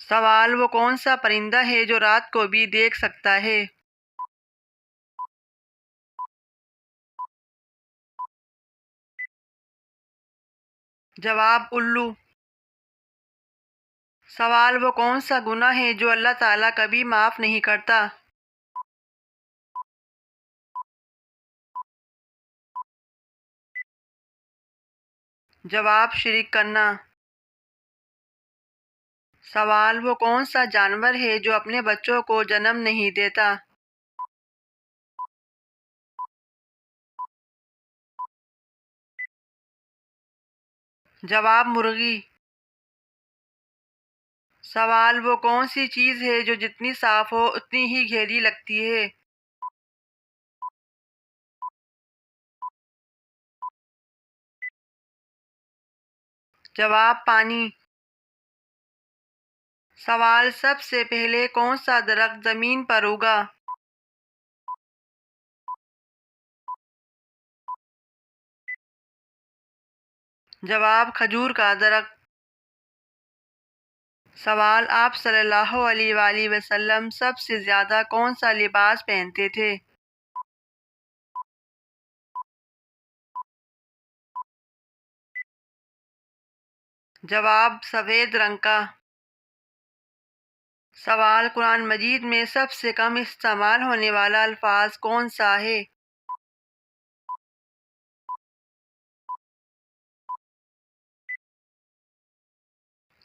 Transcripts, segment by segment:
سوال: وہ کون سا پرندہ ہے جو رات کو بھی دیکھ سکتا ہے؟ جواب: الو۔ سوال: وہ کون سا گناہ ہے جو اللہ تعالیٰ کبھی معاف نہیں کرتا؟ جواب: شرک کرنا۔ سوال: وہ کون سا جانور ہے جو اپنے بچوں کو جنم نہیں دیتا؟ جواب: مرغی۔ سوال: وہ کون سی چیز ہے جو جتنی صاف ہو اتنی ہی گہری لگتی ہے؟ جواب: پانی۔ سوال: سب سے پہلے کون سا درخت زمین پر اگا؟ جواب: کھجور کا درخت۔ سوال: آپ صلی اللہ علیہ وآلہ وسلم سب سے زیادہ کون سا لباس پہنتے تھے؟ جواب: سفید رنگ کا۔ سوال: قرآن مجید میں سب سے کم استعمال ہونے والا الفاظ کون سا ہے؟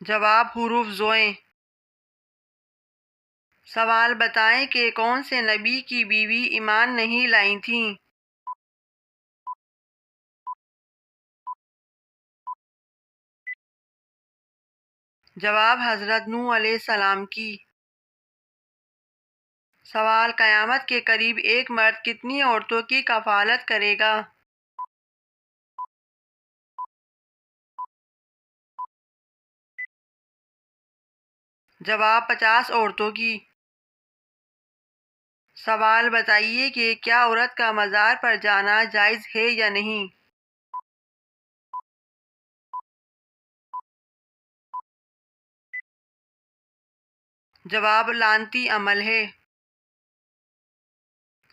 جواب: حروف زوئیں۔ سوال: بتائیں کہ کون سے نبی کی بیوی ایمان نہیں لائی تھیں؟ جواب: حضرت نوح علیہ السلام کی۔ سوال: قیامت کے قریب ایک مرد کتنی عورتوں کی کفالت کرے گا؟ جواب: 50 عورتوں کی۔ سوال: بتائیے کہ کیا عورت کا مزار پر جانا جائز ہے یا نہیں؟ جواب: لعنتی عمل ہے۔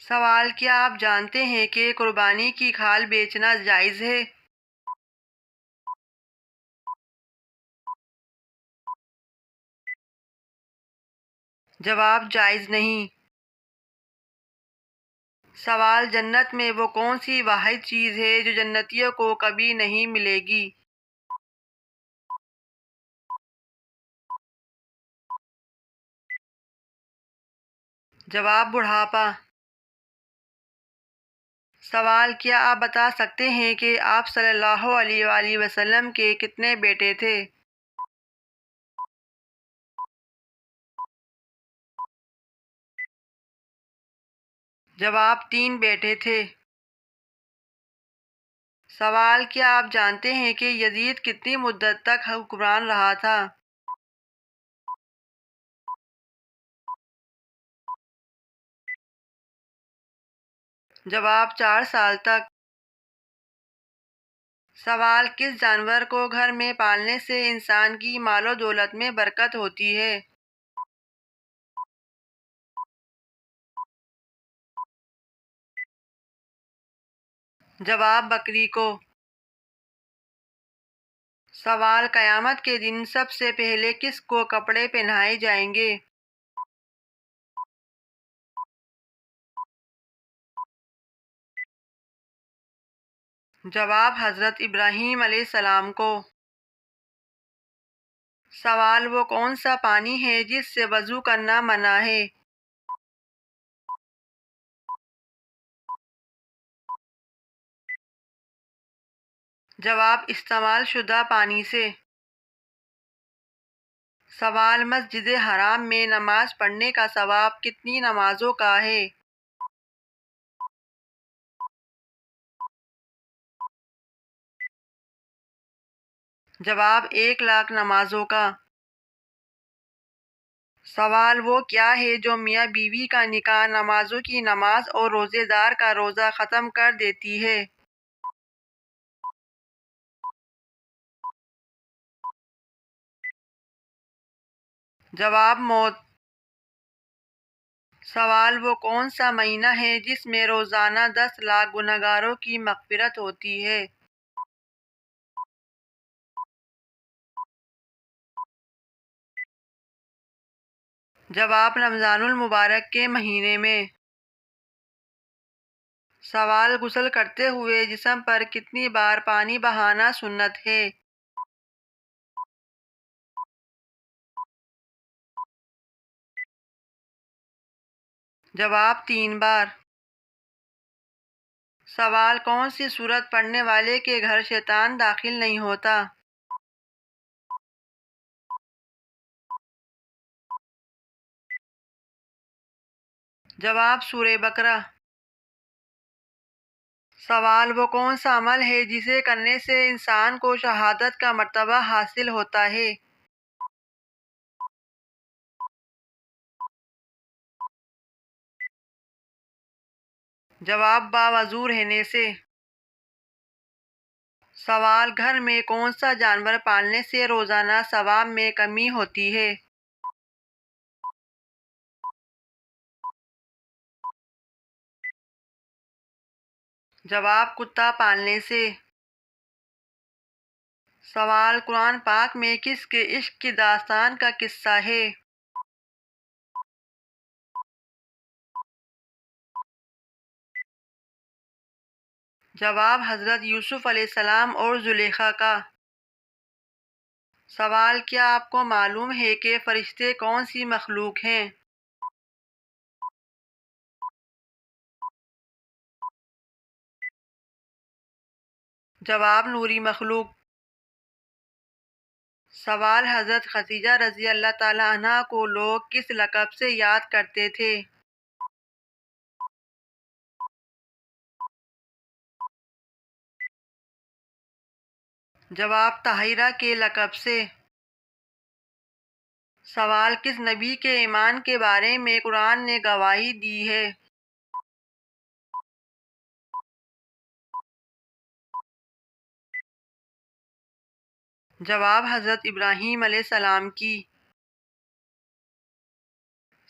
سوال: کیا آپ جانتے ہیں کہ قربانی کی کھال بیچنا جائز ہے؟ جواب: جائز نہیں۔ سوال: جنت میں وہ کون سی واحد چیز ہے جو جنتیوں کو کبھی نہیں ملے گی؟ جواب: بڑھاپا۔ سوال: کیا آپ بتا سکتے ہیں کہ آپ صلی اللہ علیہ وآلہ وسلم کے کتنے بیٹے تھے؟ جواب: 3 بیٹے تھے۔ سوال: کیا آپ جانتے ہیں کہ یزید کتنی مدت تک حکمران رہا تھا؟ جواب: 4 سال تک۔ سوال: کس جانور کو گھر میں پالنے سے انسان کی مال و دولت میں برکت ہوتی ہے؟ جواب: بکری کو۔ سوال: قیامت کے دن سب سے پہلے کس کو کپڑے پہنائے جائیں گے؟ جواب: حضرت ابراہیم علیہ السلام کو۔ سوال: وہ کون سا پانی ہے جس سے وضو کرنا منع ہے؟ جواب: استعمال شدہ پانی سے۔ سوال: مسجد حرام میں نماز پڑھنے کا ثواب کتنی نمازوں کا ہے؟ جواب: 1,00,000 نمازوں کا۔ سوال: وہ کیا ہے جو میاں بیوی کا نکاح نمازوں کی نماز اور روزے دار کا روزہ ختم کر دیتی ہے؟ جواب موت۔ سوال وہ کون سا مہینہ ہے جس میں روزانہ 10 لاکھ گنہگاروں کی مغفرت ہوتی ہے؟ جواب رمضان المبارک کے مہینے میں۔ سوال غسل کرتے ہوئے جسم پر کتنی بار پانی بہانا سنت ہے؟ جواب 3 بار۔ سوال کون سی سورت پڑھنے والے کے گھر شیطان داخل نہیں ہوتا؟ جواب سورہ بقرہ۔ سوال وہ کون سا عمل ہے جسے کرنے سے انسان کو شہادت کا مرتبہ حاصل ہوتا ہے؟ جواب باوضو رہنے سے۔ سوال گھر میں کون سا جانور پالنے سے روزانہ ثواب میں کمی ہوتی ہے؟ جواب کتا پالنے سے۔ سوال قرآن پاک میں کس کے عشق کی داستان کا قصہ ہے؟ جواب حضرت یوسف علیہ السلام اور زلیخا کا۔ سوال کیا آپ کو معلوم ہے کہ فرشتے کون سی مخلوق ہیں؟ جواب نوری مخلوق۔ سوال حضرت خدیجہ رضی اللہ تعالی عنہا کو لوگ کس لقب سے یاد کرتے تھے؟ جواب طاہرہ کے لقب سے۔ سوال کس نبی کے ایمان کے بارے میں قرآن نے گواہی دی ہے؟ جواب حضرت ابراہیم علیہ السلام کی۔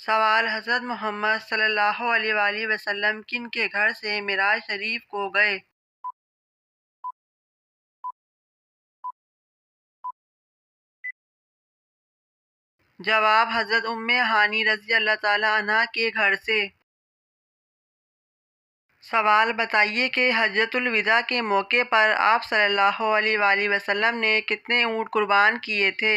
سوال حضرت محمد صلی اللہ علیہ وآلہ وسلم کن کے گھر سے معراج شریف کو گئے؟ جواب حضرت ام ہانی رضی اللہ تعالی عنہا کے گھر سے۔ سوال بتائیے کہ حجۃ الوداع کے موقع پر آپ صلی اللہ علیہ وآلہ وسلم نے کتنے اونٹ قربان کیے تھے؟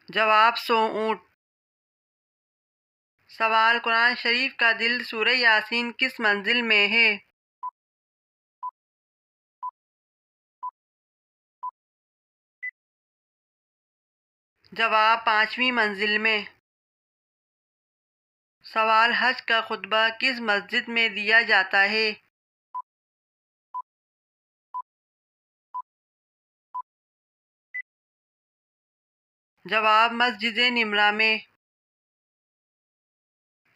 جواب 100 اونٹ۔ سوال قرآن شریف کا دل سورہ یاسین کس منزل میں ہے؟ جواب 5ویں منزل میں۔ سوال حج کا خطبہ کس مسجد میں دیا جاتا ہے؟ جواب مسجد نمرہ میں۔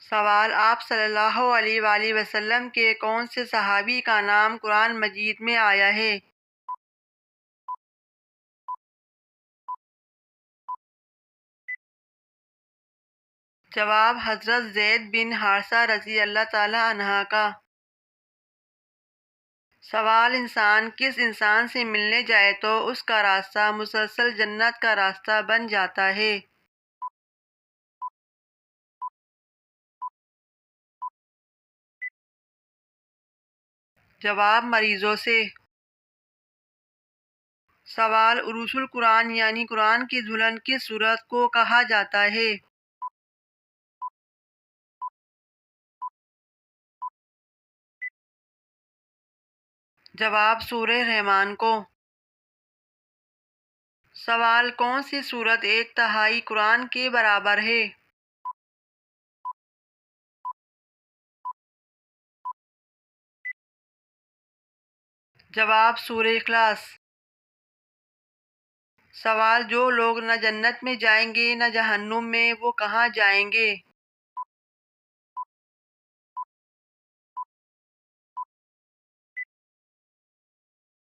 سوال آپ صلی اللہ علیہ وآلہ وسلم کے کون سے صحابی کا نام قرآن مجید میں آیا ہے؟ جواب حضرت زید بن حارثہ رضی اللہ تعالی عنہ کا۔ سوال انسان کس انسان سے ملنے جائے تو اس کا راستہ مسلسل جنت کا راستہ بن جاتا ہے؟ جواب مریضوں سے۔ سوال عروس القرآن یعنی قرآن کی دلہن کس سورت کو کہا جاتا ہے؟ جواب سورہ رحمان کو۔ سوال کون سی سورت 1/3 قرآن کے برابر ہے؟ جواب سورہ اخلاص۔ سوال جو لوگ نہ جنت میں جائیں گے نہ جہنم میں وہ کہاں جائیں گے؟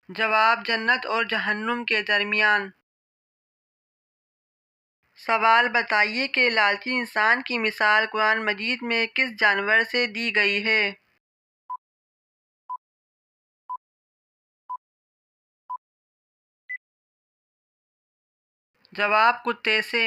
جواب: جنت اور جہنم کے درمیان۔ سوال: بتائیے کہ لالچی انسان کی مثال قرآن مجید میں کس جانور سے دی گئی ہے؟ جواب: کتے سے۔